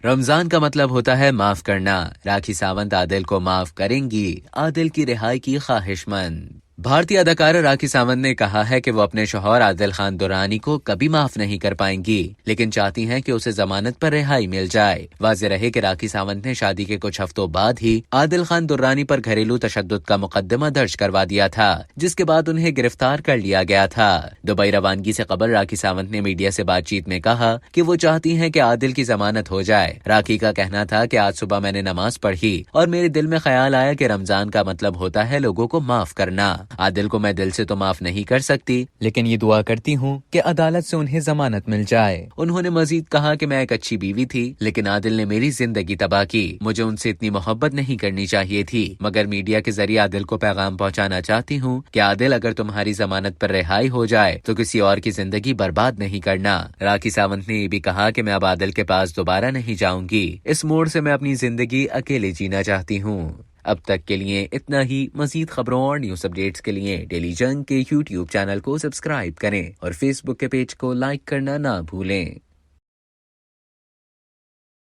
رمضان کا مطلب ہوتا ہے معاف کرنا۔ راکھی ساونت عادل کو معاف کریں گی، عادل کی رہائی کی خواہش مند۔ بھارتی اداکارہ راکھی ساونت نے کہا ہے کہ وہ اپنے شوہر عادل خان درانی کو کبھی معاف نہیں کر پائیں گی، لیکن چاہتی ہیں کہ اسے ضمانت پر رہائی مل جائے۔ واضح رہے کہ راکھی ساونت نے شادی کے کچھ ہفتوں بعد ہی عادل خان درانی پر گھریلو تشدد کا مقدمہ درج کروا دیا تھا، جس کے بعد انہیں گرفتار کر لیا گیا تھا۔ دبئی روانگی سے قبل راکھی ساونت نے میڈیا سے بات چیت میں کہا کہ وہ چاہتی ہیں کہ عادل کی ضمانت ہو جائے۔ راکھی کا کہنا تھا کہ آج صبح میں نے نماز پڑھی اور میرے دل میں خیال آیا کہ رمضان کا مطلب ہوتا ہے لوگوں کو معاف کرنا۔ عادل کو میں دل سے تو معاف نہیں کر سکتی، لیکن یہ دعا کرتی ہوں کہ عدالت سے انہیں ضمانت مل جائے۔ انہوں نے مزید کہا کہ میں ایک اچھی بیوی تھی، لیکن عادل نے میری زندگی تباہ کی۔ مجھے ان سے اتنی محبت نہیں کرنی چاہیے تھی، مگر میڈیا کے ذریعے عادل کو پیغام پہنچانا چاہتی ہوں کہ عادل اگر تمہاری ضمانت پر رہائی ہو جائے تو کسی اور کی زندگی برباد نہیں کرنا۔ راکھی ساونت نے یہ بھی کہا کہ میں اب عادل کے پاس دوبارہ نہیں جاؤں گی، اس موڑ سے میں اپنی زندگی اکیلے جینا چاہتی ہوں۔ اب تک کے لیے اتنا ہی۔ مزید خبروں اور نیوز اپڈیٹس کے لیے ڈیلی جنگ کے یوٹیوب چینل کو سبسکرائب کریں اور فیس بک کے پیج کو لائک کرنا نہ بھولیں۔